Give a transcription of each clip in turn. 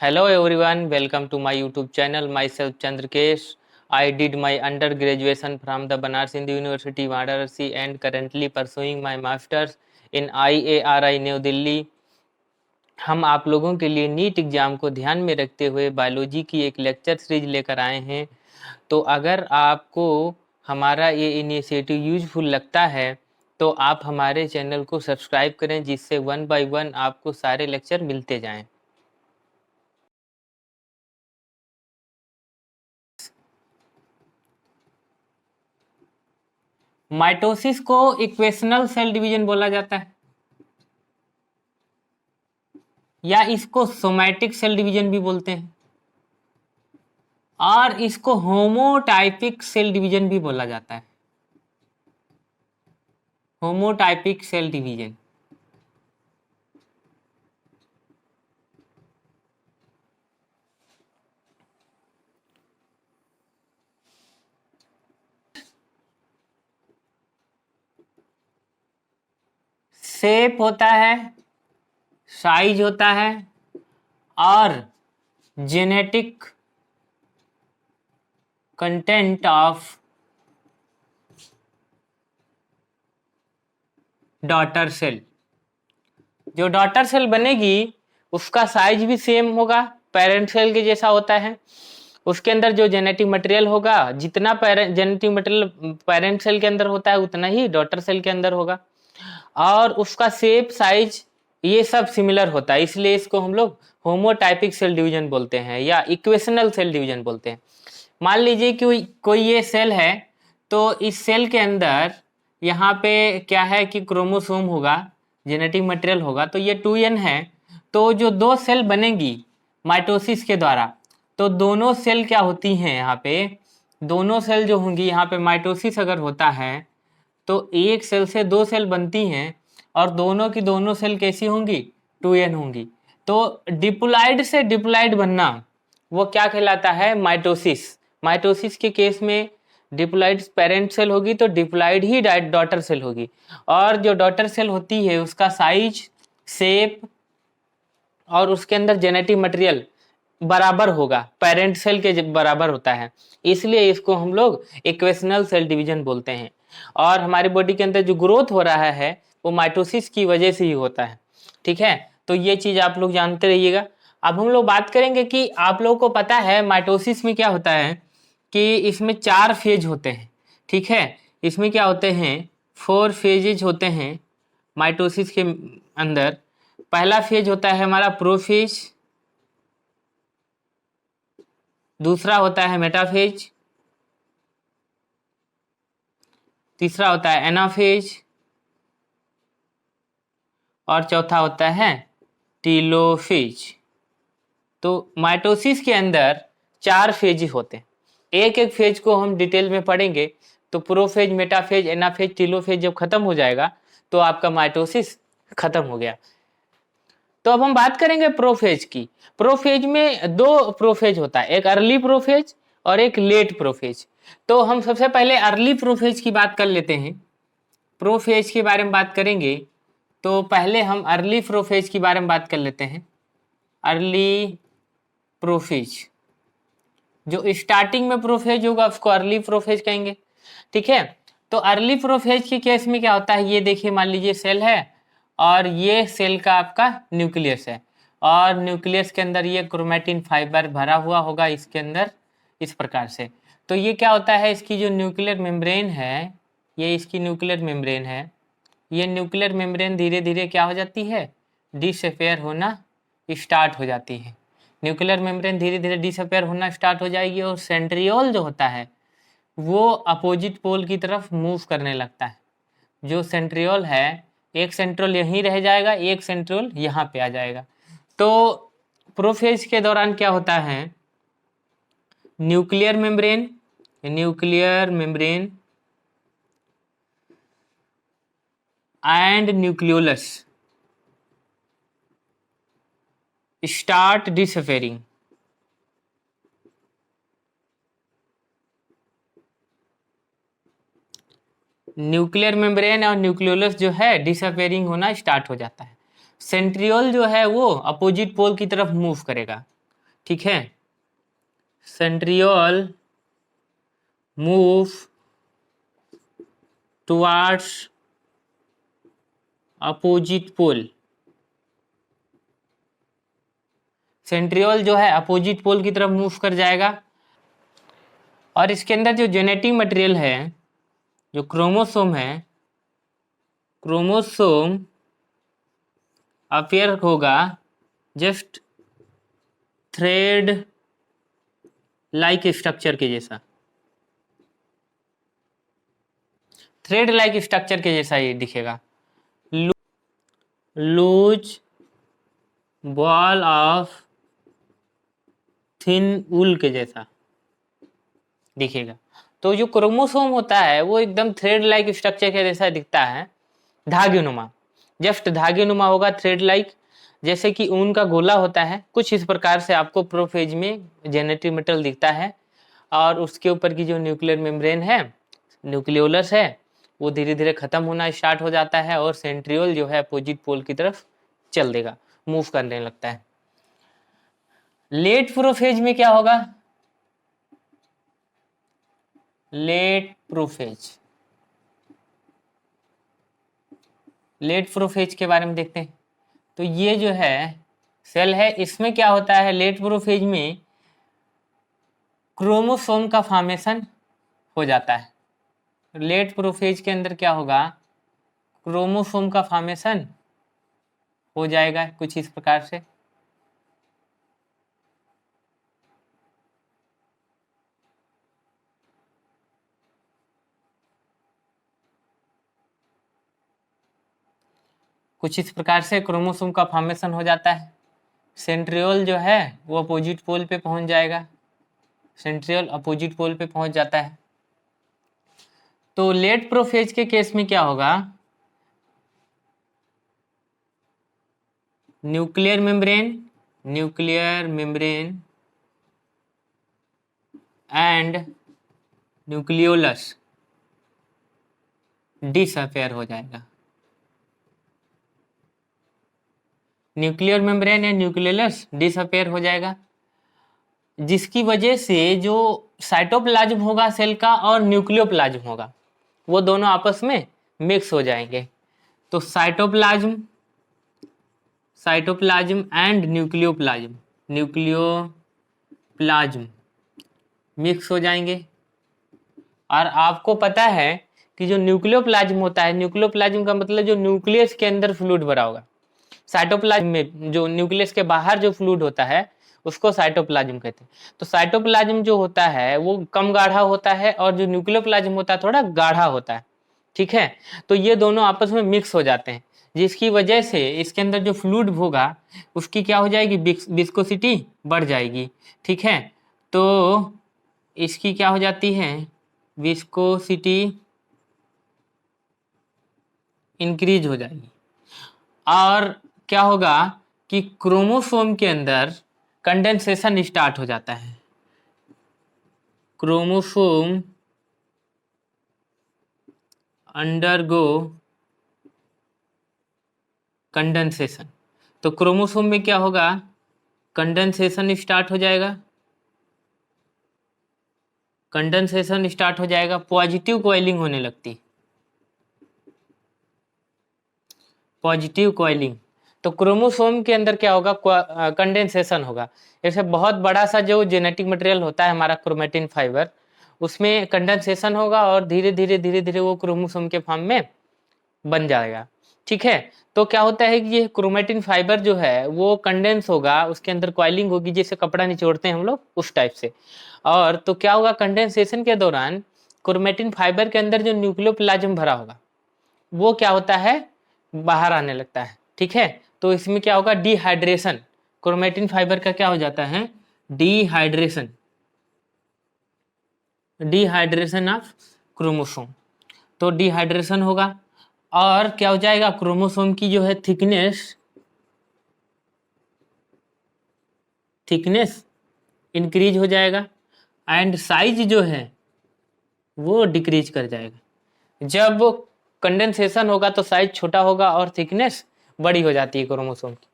Hello everyone, welcome to my YouTube channel. Myself Chandrkesh. I did my undergraduation from the Banaras Hindu University, Varanasi, and currently pursuing my masters in IARI New Delhi. हम आप लोगों के लिए NEET exam को ध्यान में रखते हुए बायोलॉजी की एक लेक्चर सीरीज लेकर आए हैं। तो अगर आपको हमारा ये इनिशिएटिव यूजफुल लगता है तो आप हमारे चैनल को सब्सक्राइब करें, जिससे 1 बाय 1 आपको सारे लेक्चर मिलते जाएं। माइटोसिस को इक्वेशनल सेल डिवीजन बोला जाता है या इसको सोमैटिक सेल डिवीजन भी बोलते हैं, और इसको होमोटाइपिक सेल डिवीजन भी बोला जाता है। होमोटाइपिक सेल डिवीजन। शेप होता है, साइज होता है, और genetic content of daughter cell. जो डॉटर सेल बनेगी उसका साइज भी सेम होगा, पेरेंट सेल के जैसा होता है। उसके अंदर जो जेनेटिक मटेरियल होगा, जितना जेनेटिक मटेरियल पेरेंट सेल के अंदर होता है उतना ही डॉटर सेल के अंदर होगा, और उसका शेप, साइज, ये सब सिमिलर होता है। इसलिए इसको हम लोग होमोटाइपिक सेल डिवीजन बोलते हैं या इक्वेशनल सेल डिवीजन बोलते हैं। मान लीजिए कि कोई ये सेल है, तो इस सेल के अंदर यहाँ पे क्या है कि क्रोमोसोम होगा, जेनेटिक मटेरियल होगा, तो ये 2n है। तो जो दो सेल बनेगी माइटोसिस के द्वारा, तो दोनों सेल क्या होती हैं, यहाँ पे दोनों सेल जो होंगी, यहाँ पे माइटोसिस अगर होता है तो एक सेल से दो सेल बनती हैं, और दोनों की दोनों सेल कैसी होंगी, 2n होंगी। तो डिप्लॉइड से डिप्लॉइड बनना वो क्या कहलाता है, माइटोसिस। माइटोसिस के केस में डिप्लॉइड पेरेंट सेल होगी तो डिप्लॉइड ही डॉटर सेल होगी, और जो डॉटर सेल होती है उसका साइज, शेप और उसके अंदर जेनेटिक मटेरियल बराबर होगा, पेरेंट सेल के बराबर होता है। इसलिए इसको हम लोग इक्वेशनल सेल डिवीजन बोलते हैं। और हमारी बॉडी के अंदर जो ग्रोथ हो रहा है वो माइटोसिस की वजह से ही होता है। ठीक है, तो ये चीज आप लोग जानते रहिएगा। अब हम लोग बात करेंगे कि आप लोगों को पता है माइटोसिस में क्या होता है कि इसमें 4 फेज होते हैं। ठीक है, इसमें क्या होते हैं, 4 फेजेज होते हैं माइटोसिस के अंदर। पहला फेज होता है हमारा प्रोफेज, दूसरा होता है मेटाफेज, तीसरा होता है एनाफेज, और चौथा होता है टीलोफेज। तो माइटोसिस के अंदर 4 फेज होते हैं। एक एक फेज को हम डिटेल में पढ़ेंगे। तो प्रोफेज, मेटाफेज, एनाफेज, टीलोफेज जब खत्म हो जाएगा तो आपका माइटोसिस खत्म हो गया। तो अब हम बात करेंगे प्रोफेज की। प्रोफेज में 2 प्रोफेज होता है, एक अर्ली प्रोफेज और एक लेट प्रोफेज। तो हम सबसे पहले अर्ली प्रोफेज की बात कर लेते हैं। प्रोफेज के बारे में बात करेंगे तो पहले हम अर्ली प्रोफेज के बारे में बात कर लेते हैं। अर्ली प्रोफेज, जो स्टार्टिंग में प्रोफेज होगा उसको अर्ली प्रोफेज कहेंगे। ठीक है, तो अर्ली प्रोफेज के केस में क्या होता है, ये देखिए, मान लीजिए सेल है और ये सेल का आपका न्यूक्लियस है, और न्यूक्लियस के अंदर ये क्रोमेटिन फाइबर भरा हुआ होगा इसके अंदर इस प्रकार से। तो ये क्या होता है, इसकी जो न्यूक्लियर मेम्ब्रेन है, ये इसकी न्यूक्लियर मेम्ब्रेन है, ये न्यूक्लियर मेम्ब्रेन धीरे धीरे क्या हो जाती है, डिसअपेयर होना स्टार्ट हो जाती है। न्यूक्लियर मेम्ब्रेन धीरे धीरे डिसअपेयर होना स्टार्ट हो जाएगी, और सेंट्रियोल जो होता है वो अपोजिट पोल की तरफ मूव करने लगता है। जो सेंट्रियोल है, एक सेंट्रियोल यहीं रह जाएगा, एक सेंट्रियोल यहाँ पे आ जाएगा। तो प्रोफेज के दौरान क्या होता है, nuclear membrane and nucleolus start disappearing. Nuclear membrane और न्यूक्लियोलस जो है डिसअपेयरिंग होना स्टार्ट हो जाता है। सेंट्रियोल जो है वो अपोजिट पोल की तरफ मूव करेगा। ठीक है, centriole move towards opposite pole. Centriole जो है अपोजिट पोल की तरफ मूव कर जाएगा और इसके अंदर जो जेनेटिक मटेरियल है, जो क्रोमोसोम है, क्रोमोसोम अपीयर होगा जस्ट थ्रेड लाइक स्ट्रक्चर के जैसा, थ्रेड लाइक स्ट्रक्चर के जैसा ये दिखेगा, लूज बॉल ऑफ थिन वूल के जैसा दिखेगा। तो जो क्रोमोसोम होता है वो एकदम थ्रेड लाइक स्ट्रक्चर के जैसा दिखता है, धागेनुमा, जस्ट धागेनुमा होगा, थ्रेड लाइक, जैसे कि ऊन का गोला होता है, कुछ इस प्रकार से आपको प्रोफेज में जेनेटिक मटेरियल दिखता है। और उसके ऊपर की जो न्यूक्लियर मेम्ब्रेन है, न्यूक्लियोलस है, वो धीरे धीरे खत्म होना स्टार्ट हो जाता है और सेंट्रियोल जो है अपोजिट पोल की तरफ चल देगा, मूव करने लगता है। लेट प्रोफेज में क्या होगा? लेट प्रोफेज, लेट प्रोफेज के बारे में देखते हैं। तो ये जो है सेल है, इसमें क्या होता है लेट प्रोफेज में, क्रोमोसोम का फॉर्मेशन हो जाता है। लेट प्रोफेज के अंदर क्या होगा, क्रोमोसोम का फॉर्मेशन हो जाएगा कुछ इस प्रकार से। कुछ इस प्रकार से क्रोमोसोम का फॉर्मेशन हो जाता है। सेंट्रियोल जो है वो अपोजिट पोल पे पहुंच जाएगा, सेंट्रियोल अपोजिट पोल पे पहुंच जाता है। तो लेट प्रोफेज के केस में क्या होगा, nuclear membrane and nucleolus disappear हो जाएगा। न्यूक्लियर मेम्ब्रेन या न्यूक्लियोलस डिसअपेयर हो जाएगा, जिसकी वजह से जो साइटोप्लाज्म होगा सेल का और न्यूक्लियोप्लाज्म होगा वो दोनों आपस में मिक्स हो जाएंगे। तो साइटोप्लाज्म एंड न्यूक्लियोप्लाज्म मिक्स हो जाएंगे। और आपको पता है कि जो न्यूक्लियोप्लाज्म होता है, न्यूक्लियोप्लाज्म का मतलब जो न्यूक्लियस के अंदर फ्लूइड भरा होगा, साइटोप्लाज्म में जो न्यूक्लियस के बाहर जो फ्लूइड होता है उसको साइटोप्लाज्म कहते हैं। तो साइटोप्लाज्म जो होता है वो कम गाढ़ा होता है और जो न्यूक्लियोप्लाज्म होता है थोड़ा गाढ़ा होता है, ठीक है। तो ये दोनों आपस में मिक्स हो जाते हैं, जिसकी वजह से इसके अंदर जो फ्लूइड होगा उसकी क्या हो जाएगी, विस्कोसिटी बढ़ जाएगी, ठीक है। तो इसकी क्या हो जाती है, विस्कोसिटी इंक्रीज हो जाएगी। और क्या होगा कि क्रोमोसोम के अंदर कंडेंसेशन स्टार्ट हो जाता है, क्रोमोसोम अंडरगो कंडेंसेशन। तो क्रोमोसोम में क्या होगा, कंडेंसेशन स्टार्ट हो जाएगा, कंडेंसेशन स्टार्ट हो जाएगा, पॉजिटिव कॉइलिंग होने लगती, पॉजिटिव कॉइलिंग। तो क्रोमोसोम के अंदर क्या होगा, कंडेंसेशन होगा। जैसे बहुत बड़ा सा जो जेनेटिक मटेरियल होता है हमारा क्रोमेटिन फाइबर, उसमें कंडेंसेशन होगा और धीरे धीरे वो क्रोमोसोम के फॉर्म में बन जाएगा, ठीक है। तो क्या होता है कि ये क्रोमेटिन फाइबर जो है वो कंडेंस होगा, उसके अंदर कॉइलिंग होगी, जैसे कपड़ा निचोड़ते हैं हम लोग उस टाइप से। और तो क्या होगा, कंडेंसेशन के दौरान क्रोमेटिन फाइबर के अंदर जो न्यूक्लियोप्लाज्म भरा होगा वो क्या होता है, बाहर आने लगता है, ठीक है। तो इसमें क्या होगा, डिहाइड्रेशन, क्रोमेटिन फाइबर का क्या हो जाता है, डिहाइड्रेशन ऑफ क्रोमोसोम। तो डिहाइड्रेशन होगा और क्या हो जाएगा, क्रोमोसोम की जो है थिकनेस इंक्रीज हो जाएगा एंड साइज जो है वो डिक्रीज कर जाएगा। जब कंडेंसेशन होगा तो साइज छोटा होगा और थिकनेस बड़ी हो जाती है क्रोमोसोम की।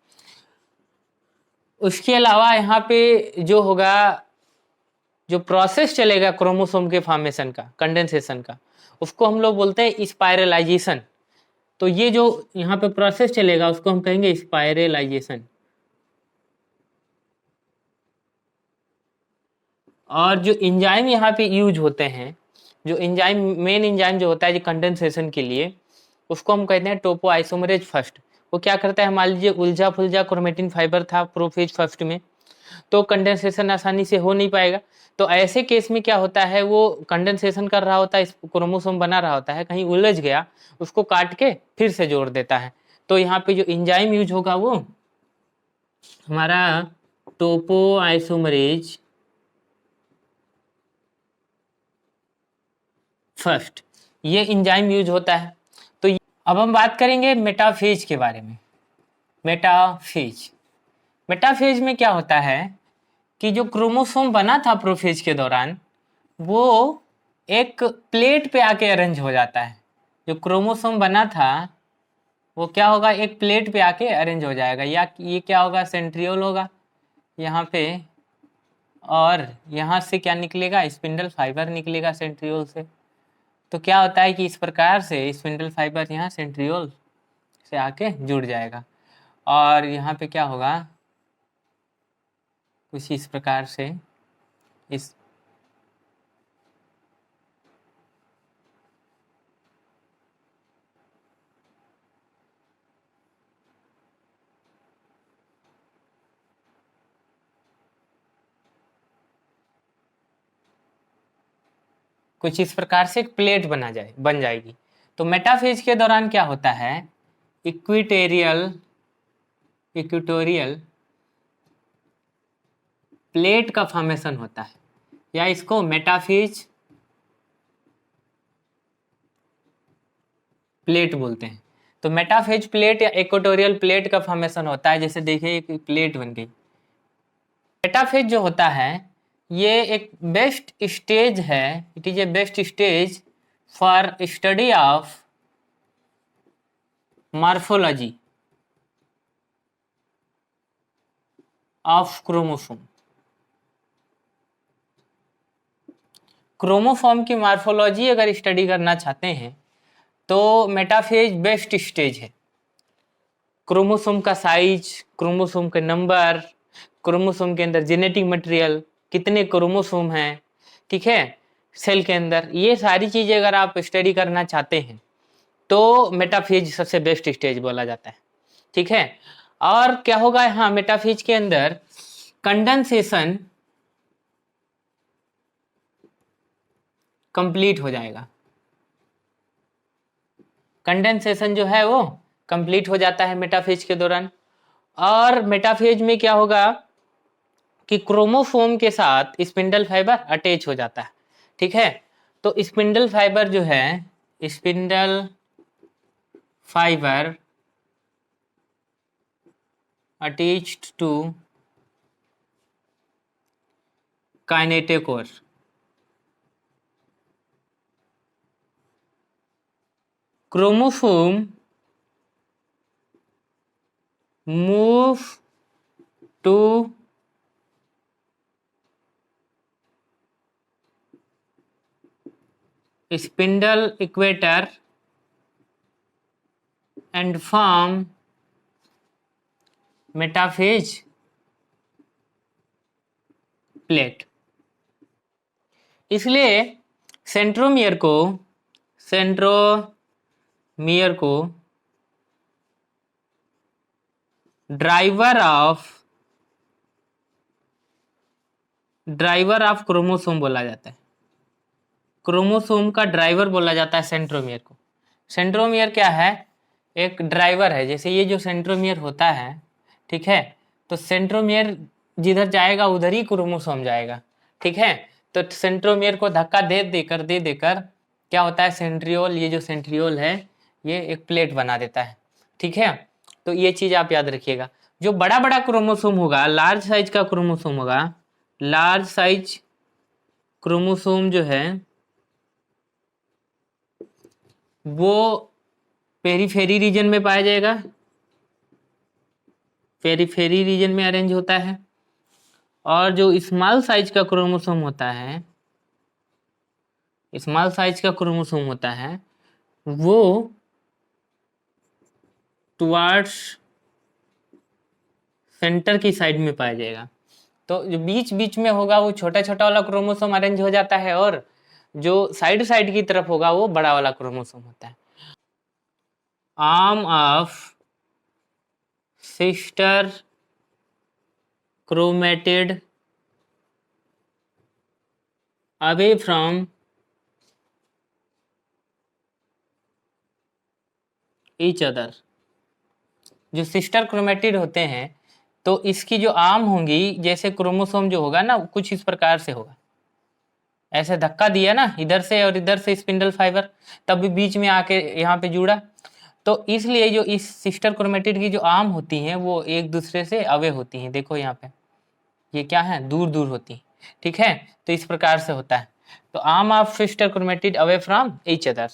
उसके अलावा यहाँ पे जो होगा, जो प्रोसेस चलेगा क्रोमोसोम के फॉर्मेशन का, कंडेंसेशन का, उसको हम लोग बोलते हैं स्पाइरलाइजेशन। तो ये जो यहाँ पे प्रोसेस चलेगा उसको हम कहेंगे स्पाइरलाइजेशन। और जो एंजाइम यहाँ पे यूज होते हैं, जो एंजाइम, मेन एंजाइम जो होता है जो कंडेंसेशन के लिए, उसको हम कहते हैं टोपो आइसोमरेज फर्स्ट। वो क्या करता है, मान लीजिए उलझा फुलझा क्रोमेटिन फाइबर था प्रोफेज फर्स्ट में, तो कंडेंसेशन आसानी से हो नहीं पाएगा। तो ऐसे केस में क्या होता है, वो कंडेंसेशन कर रहा होता है, इस क्रोमोसोम बना रहा होता है, कहीं उलझ गया, उसको काट के फिर से जोड़ देता है। तो यहाँ पे जो एंजाइम यूज होगा वो हमारा टोपो आइसोमरेज फर्स्ट, ये एंजाइम यूज होता है। तो अब हम बात करेंगे मेटाफेज के बारे में। मेटाफेज, मेटाफेज में क्या होता है कि जो क्रोमोसोम बना था प्रोफेज के दौरान, वो एक प्लेट पे आके अरेंज हो जाता है। जो क्रोमोसोम बना था वो क्या होगा, एक प्लेट पे आके अरेंज हो जाएगा, या ये क्या होगा, सेंट्रियोल होगा यहाँ पे, और यहाँ से क्या निकलेगा, स्पिंडल फाइबर निकलेगा सेंट्रियोल से। तो क्या होता है कि इस प्रकार से स्पिंडल फाइबर यहाँ सेंट्रियोल से आके जुड़ जाएगा, और यहाँ पे क्या होगा, कुछ इस प्रकार से इस कुछ इस प्रकार से एक प्लेट बन जाएगी। तो मेटाफेज के दौरान क्या होता है, इक्विटोरियल प्लेट का फॉर्मेशन होता है, या इसको मेटाफेज प्लेट बोलते हैं। तो मेटाफेज प्लेट या इक्वेटोरियल प्लेट का फॉर्मेशन होता है। जैसे देखिए एक प्लेट बन गई। मेटाफेज जो होता है ये एक बेस्ट स्टेज है, it is a best stage for study of morphology of chromosome. Chromosome की मॉर्फोलॉजी अगर स्टडी करना चाहते हैं तो मेटाफेज बेस्ट स्टेज है। क्रोमोसोम का साइज, क्रोमोसोम का नंबर, क्रोमोसोम के अंदर जेनेटिक मटेरियल, कितने क्रोमोसोम हैं, ठीक है, सेल के अंदर, ये सारी चीजें अगर आप स्टडी करना चाहते हैं तो मेटाफेज सबसे बेस्ट स्टेज बोला जाता है, ठीक है। और क्या होगा यहाँ मेटाफेज के अंदर, कंडेंसेशन कंप्लीट हो जाएगा। कंडेंसेशन जो है वो कंप्लीट हो जाता है मेटाफेज के दौरान। और मेटाफेज में क्या होगा कि क्रोमोसोम के साथ स्पिंडल फाइबर अटैच हो जाता है, ठीक है। तो स्पिंडल फाइबर जो है, spindle fibre attached to kinetochore, chromosome move to spindle equator and form metaphase plate। इसलिए सेंट्रोमियर को ड्राइवर ऑफ क्रोमोसोम बोला जाता है। क्रोमोसोम का ड्राइवर बोला जाता है सेंट्रोमियर को। सेंट्रोमियर क्या है, एक ड्राइवर है। जैसे ये जो सेंट्रोमियर होता है, ठीक है, तो सेंट्रोमियर जिधर जाएगा उधर ही क्रोमोसोम जाएगा, ठीक है। तो सेंट्रोमियर को धक्का दे देकर क्या होता है, सेंट्रियोल, ये जो सेंट्रियोल है ये एक प्लेट बना देता है, ठीक है। तो ये चीज आप याद रखिएगा। जो बड़ा बड़ा क्रोमोसोम होगा, लार्ज साइज का क्रोमोसोम होगा, लार्ज साइज क्रोमोसोम जो है वो पेरीफेरी रीजन में पाया जाएगा, पेरिफेरी रीजन में अरेंज होता है, और जो स्मॉल साइज का क्रोमोसोम होता है, स्मॉल साइज का क्रोमोसोम होता है वो टुवार्ड्स सेंटर की साइड में पाया जाएगा। तो जो बीच बीच में होगा वो छोटा छोटा वाला क्रोमोसोम अरेंज हो जाता है, और जो साइड साइड की तरफ होगा वो बड़ा वाला क्रोमोसोम होता है। Arm of sister chromatid away from each other. जो सिस्टर क्रोमेटिड होते हैं तो इसकी जो आर्म होंगी, जैसे क्रोमोसोम जो होगा ना कुछ इस प्रकार से होगा, ऐसे धक्का दिया ना इधर से और इधर से स्पिंडल फाइबर, तब भी बीच में आके यहाँ पे जुड़ा। तो इसलिए जो इस सिस्टर क्रोमेटिड की जो आर्म होती हैं वो एक दूसरे से अवे होती हैं। देखो यहाँ पे ये क्या है, दूर दूर होती है, ठीक है। तो इस प्रकार से होता है। तो arm of sister chromatid away from each other.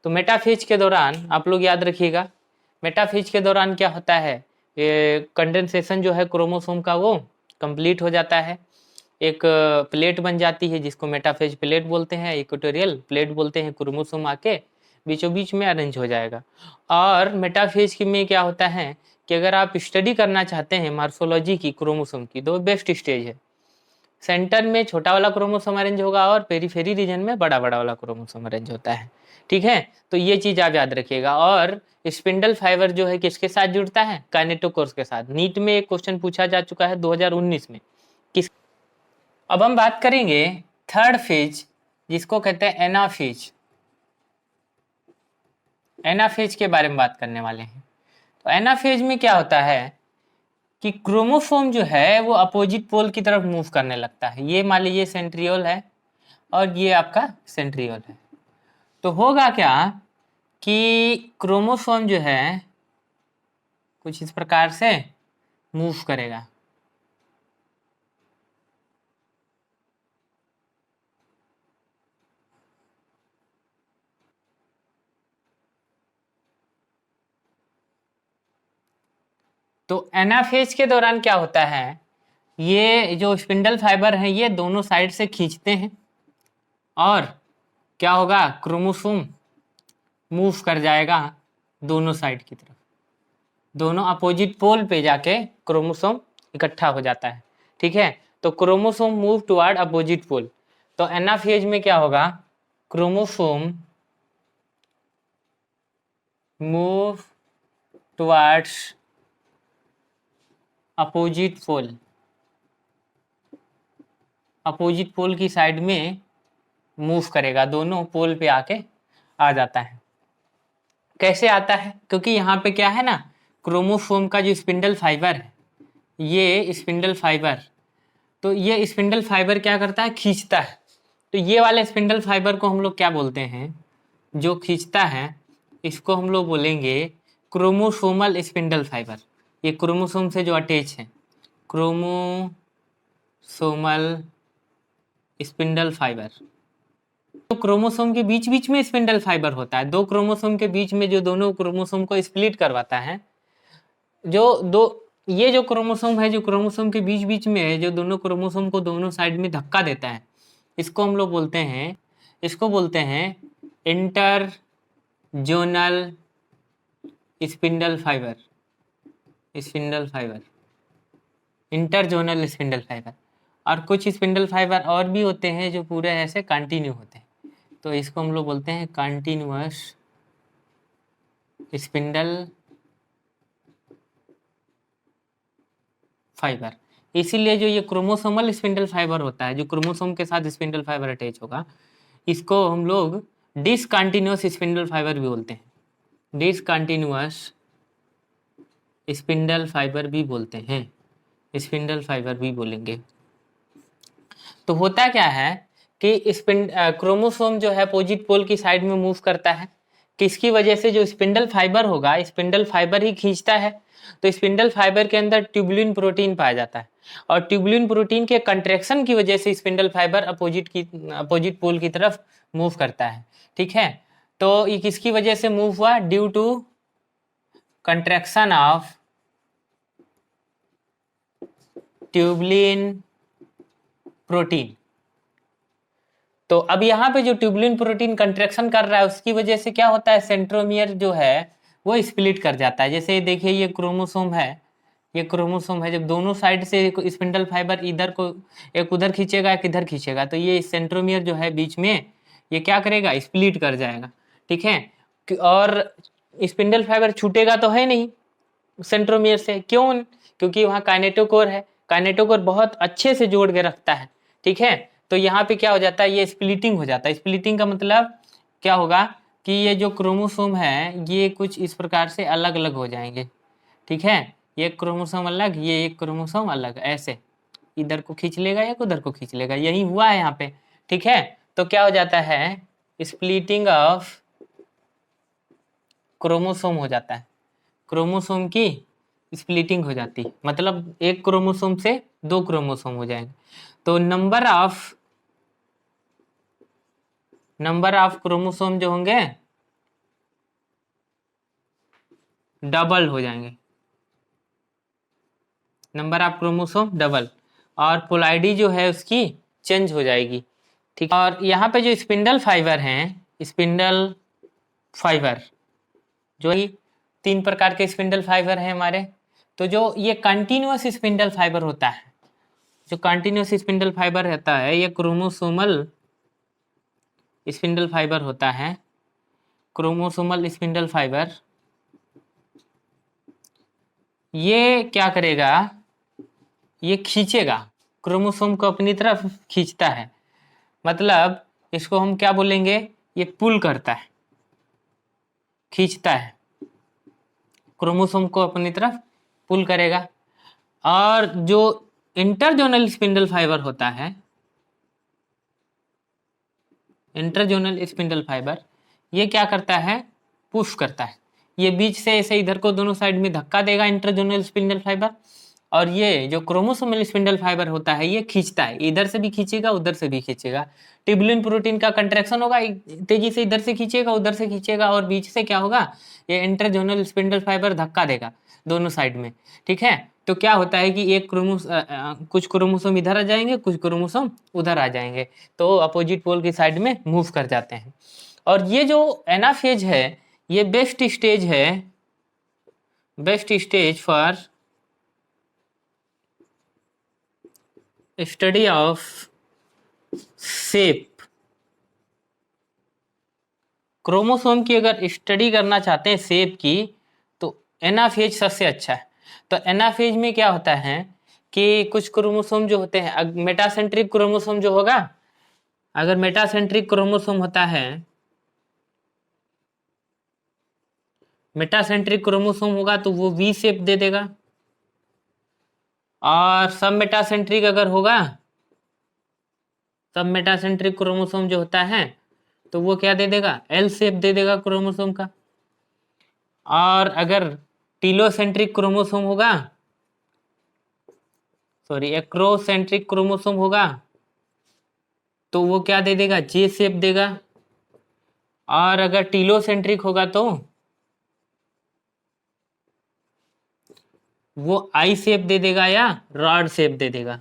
तो मेटाफेज के दौरान आप लोग याद रखिएगा, मेटाफेज के दौरान क्या होता है, ये कंडेंसेशन जो है क्रोमोसोम का वो कंप्लीट हो जाता है, एक प्लेट बन जाती है जिसको मेटाफेज प्लेट बोलते हैं, इक्वेटोरियल प्लेट बोलते हैं। क्रोमोसोम आके बीचों बीच में अरेंज हो जाएगा। और मेटाफेज की में क्या होता है कि अगर आप स्टडी करना चाहते हैं मार्फोलॉजी की क्रोमोसोम की, तो बेस्ट स्टेज है। सेंटर में छोटा वाला क्रोमोसोम अरेंज होगा और पेरीफेरी रीजन में बड़ा बड़ा वाला क्रोमोसोम अरेंज होता है, ठीक है। तो ये चीज आप याद रखिएगा। और स्पिंडल फाइबर जो है किसके साथ जुड़ता है, काइनेटोकोर्स के साथ। नीट में एक क्वेश्चन पूछा जा चुका है 2019 में किस। अब हम बात करेंगे थर्ड फेज, जिसको कहते हैं एनाफेज। एनाफेज के बारे में बात करने वाले हैं। तो एनाफेज में क्या होता है कि क्रोमोसोम जो है वो अपोजिट पोल की तरफ मूव करने लगता है। ये मान लीजिए सेंट्रियोल है और ये आपका सेंट्रियोल है। तो होगा क्या कि क्रोमोसोम जो है कुछ इस प्रकार से मूव करेगा। तो एनाफेज के दौरान क्या होता है, ये जो स्पिंडल फाइबर है ये दोनों साइड से खींचते हैं, और क्या होगा, क्रोमोसोम मूव कर जाएगा दोनों साइड की तरफ। दोनों अपोजिट पोल पे जाके क्रोमोसोम इकट्ठा हो जाता है, ठीक है। तो chromosome move toward opposite pole. तो एनाफेज में क्या होगा, chromosome move towards opposite pole. Opposite pole की साइड में मूव करेगा, दोनों पोल पे आके आ जाता है। कैसे आता है, क्योंकि यहाँ पे क्या है ना, क्रोमोसोम का जो स्पिंडल फाइबर है, ये स्पिंडल फाइबर, तो ये स्पिंडल फाइबर क्या करता है, खींचता है। तो ये वाले स्पिंडल फाइबर को हम लोग क्या बोलते हैं, जो खींचता है इसको हम लोग बोलेंगे क्रोमोसोमल स्पिंडल फाइबर। ये क्रोमोसोम से जो अटैच है, क्रोमोसोमल स्पिंडल फाइबर। तो क्रोमोसोम के बीच बीच में स्पिंडल फाइबर होता है, दो क्रोमोसोम के बीच में, जो दोनों क्रोमोसोम को स्प्लिट करवाता है। जो दो ये जो क्रोमोसोम है, जो क्रोमोसोम के बीच बीच में है, जो दोनों क्रोमोसोम को दोनों साइड में धक्का देता है, इसको हम लोग बोलते हैं, इसको बोलते हैं inter zonal spindle fibre. Spindle fibre, inter zonal spindle fibre. और कुछ स्पिंडल फाइबर और भी होते हैं जो पूरे ऐसे कंटिन्यू होते हैं, तो इसको हम लोग बोलते हैं कंटिन्यूअस स्पिंडल फाइबर। इसीलिए जो ये क्रोमोसोमल स्पिंडल फाइबर होता है, जो क्रोमोसोम के साथ स्पिंडल फाइबर अटैच होगा, इसको हम लोग डिसकंटिन्यूअस स्पिंडल फाइबर भी बोलते हैं। डिसकंटिन्यूअस स्पिंडल फाइबर भी बोलते हैं, स्पिंडल फाइबर भी बोलेंगे। तो होता क्या है कि क्रोमोसोम जो है अपोजिट पोल की साइड में मूव करता है, किसकी वजह से, जो स्पिंडल फाइबर होगा, स्पिंडल फाइबर ही खींचता है। तो स्पिंडल फाइबर के अंदर ट्यूबुलिन प्रोटीन पाया जाता है, और ट्यूबुलिन प्रोटीन के कंट्रैक्शन की वजह से स्पिंडल फाइबर अपोजिट पोल की तरफ मूव करता है, ठीक है। तो ये किसकी वजह से मूव हुआ, due to contraction of tubulin protein. तो अब यहाँ पे जो ट्यूबलिन प्रोटीन कंट्रैक्शन कर रहा है उसकी वजह से क्या होता है, सेंट्रोमियर जो है वो स्प्लिट कर जाता है। जैसे देखिए ये क्रोमोसोम है, ये क्रोमोसोम है, जब दोनों साइड से स्पिंडल फाइबर इधर को एक उधर खींचेगा एक इधर खींचेगा तो ये सेंट्रोमियर जो है बीच में ये क्या करेगा, स्प्लिट कर जाएगा। ठीक है, और स्पिंडल फाइबर छूटेगा तो है नहीं सेंट्रोमियर से, क्यों? क्योंकि वहाँ काइनेटोकोर है, काइनेटोकोर बहुत अच्छे से जोड़ के रखता है। ठीक है, तो यहाँ पे क्या हो जाता है, ये स्प्लिटिंग हो जाता है। स्प्लिटिंग का मतलब क्या होगा कि ये जो क्रोमोसोम है ये कुछ इस प्रकार से अलग अलग हो जाएंगे। ठीक है, ये क्रोमोसोम अलग, ये एक क्रोमोसोम अलग, ऐसे इधर को खींच लेगा या उधर को खींच लेगा, यही हुआ है यहाँ पे। ठीक है, तो क्या हो जाता है, स्प्लिटिंग ऑफ क्रोमोसोम हो जाता है, क्रोमोसोम की स्प्लिटिंग हो जाती है, मतलब एक क्रोमोसोम से दो क्रोमोसोम हो जाएंगे। तो नंबर ऑफ क्रोमोसोम जो होंगे डबल हो जाएंगे, नंबर ऑफ क्रोमोसोम डबल, और पोलैरिटी जो है उसकी चेंज हो जाएगी। ठीक, और यहाँ पे जो स्पिंडल फाइबर हैं, स्पिंडल फाइबर जो ही 3 प्रकार के स्पिंडल फाइबर हैं हमारे। तो जो ये कंटिन्यूअस स्पिंडल फाइबर होता है, जो कंटिन्यूअस स्पिंडल फाइबर रहता है ये क्रोमोसोमल स्पिंडल फाइबर होता है, क्रोमोसोमल स्पिंडल फाइबर। ये क्या करेगा, ये खींचेगा क्रोमोसोम को अपनी तरफ, खींचता है, मतलब इसको हम क्या बोलेंगे, ये पुल करता है, खींचता है, क्रोमोसोम को अपनी तरफ पुल करेगा। और जो इंटरजोनल स्पिंडल फाइबर होता है, इंटरजोनल स्पिंडल फाइबर, ये क्या करता है, पुश करता है, ये बीच से ऐसे इधर को दोनों साइड में धक्का देगा इंटरजोनल स्पिंडल फाइबर, और ये जो क्रोमोसोमल स्पिंडल फाइबर होता है ये खींचता है, इधर से भी खींचेगा उधर से भी खींचेगा। ट्यूबुलिन प्रोटीन का कंट्रैक्शन होगा, तेजी से इधर से खींचेगा उधर से खींचेगा, और बीच से क्या होगा, ये इंटरजोनल स्पिंडल फाइबर धक्का देगा दोनों साइड में। ठीक है, तो क्या होता है कि एक कुछ क्रोमोसोम इधर आ जाएंगे, कुछ क्रोमोसोम उधर आ जाएंगे, तो अपोजिट पोल की साइड में मूव कर जाते हैं। और ये जो एनाफेज है ये बेस्ट स्टेज है, best stage for study of shape. Chromosome की अगर स्टडी करना चाहते हैं शेप की तो एनाफेज सबसे अच्छा है। तो एनाफेज में क्या होता है कि कुछ क्रोमोसोम जो होते हैं, मेटासेंट्रिक क्रोमोसोम जो होगा, अगर मेटासेंट्रिक क्रोमोसोम होता है, मेटासेंट्रिक क्रोमोसोम होगा तो वो वी शेप दे देगा, और सब मेटासेंट्रिक अगर होगा, सब मेटासेंट्रिक क्रोमोसोम जो होता है तो वो क्या दे देगा, एल शेप दे देगा क्रोमोसोम का। और अगर टीलोसेंट्रिक क्रोमोसोम होगा, सॉरी एक्रोसेंट्रिक क्रोमोसोम होगा तो वो क्या दे देगा, जे शेप देगा। और अगर टीलोसेंट्रिक होगा तो वो आई शेप दे देगा या रॉड शेप दे देगा।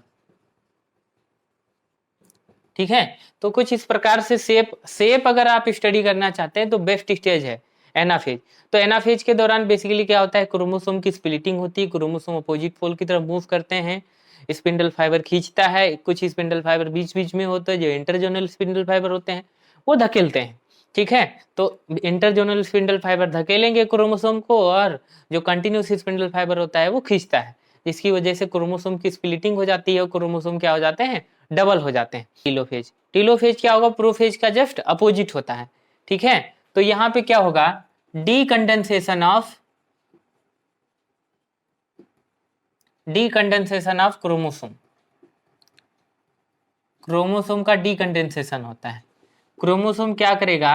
ठीक है, तो कुछ इस प्रकार से शेप अगर आप स्टडी करना चाहते हैं तो बेस्ट स्टेज है एनाफेज। तो एनाफेज के दौरान बेसिकली क्या होता है, क्रोमोसोम की स्प्लिटिंग होती है, क्रोमोसोम अपोजिट पोल की तरफ मूव करते हैं, स्पिंडल फाइबर खींचता है, कुछ स्पिंडल फाइबर बीच बीच में होते हैं, जो इंटरजोनल स्पिंडल फाइबर होते हैं वो धकेलते हैं। ठीक है, तो इंटरजोनल स्पिंडल फाइबर धकेलेंगे क्रोमोसोम को, और जो कंटिन्यूस स्पिंडल फाइबर होता है वो खींचता है, जिसकी वजह से क्रोमोसोम की स्प्लिटिंग हो जाती है और क्रोमोसोम क्या हो जाते हैं, डबल हो जाते हैं। टीलोफेज, टीलोफेज क्या होगा, प्रोफेज का जस्ट अपोजिट होता है। ठीक है, तो यहाँ पे क्या होगा, डीकंडेंसेशन ऑफ क्रोमोसोम, क्रोमोसोम का डीकंडेंसेशन होता है। क्रोमोसोम क्या करेगा,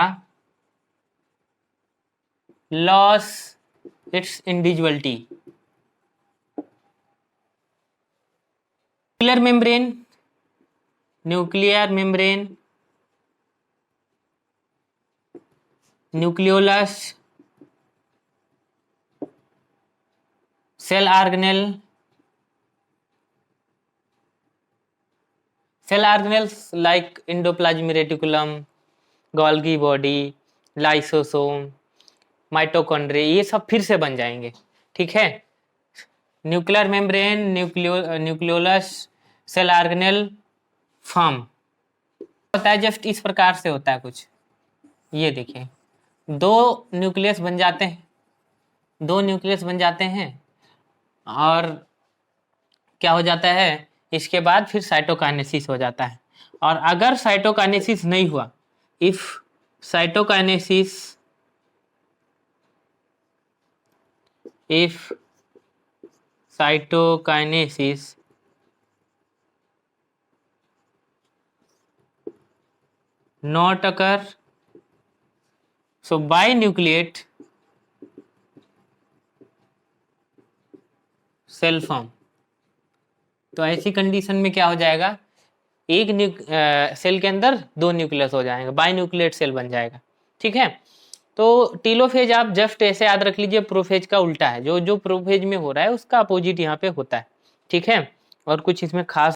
lose its individuality. Nuclear membrane, nucleolus, cell organelle, cell organelles like endoplasmic reticulum, Golgi body, lysosome, mitochondria, ये सब फिर से बन जाएंगे। ठीक है, nuclear membrane, nucleolus, cell organelle form होता है, जस्ट इस प्रकार से होता है कुछ। ये देखिए, दो न्यूक्लियस बन जाते हैं और क्या हो जाता है, इसके बाद फिर साइटोकाइनेसिस हो जाता है। और अगर साइटोकाइनेसिस नहीं हुआ, if cytokinesis not occur, so binucleate cell form. तो ऐसी कंडीशन में क्या हो जाएगा, एक सेल के अंदर दो न्यूक्लियस हो जाएगा, बाइन्यूक्लिएट सेल बन जाएगा। ठीक है, तो टीलोफेज आप जस्ट ऐसे याद रख लीजिए, प्रोफेज का उल्टा है, जो प्रोफेज में हो रहा है उसका अपोजिट यहाँ पे होता है। ठीक है, और कुछ इसमें खास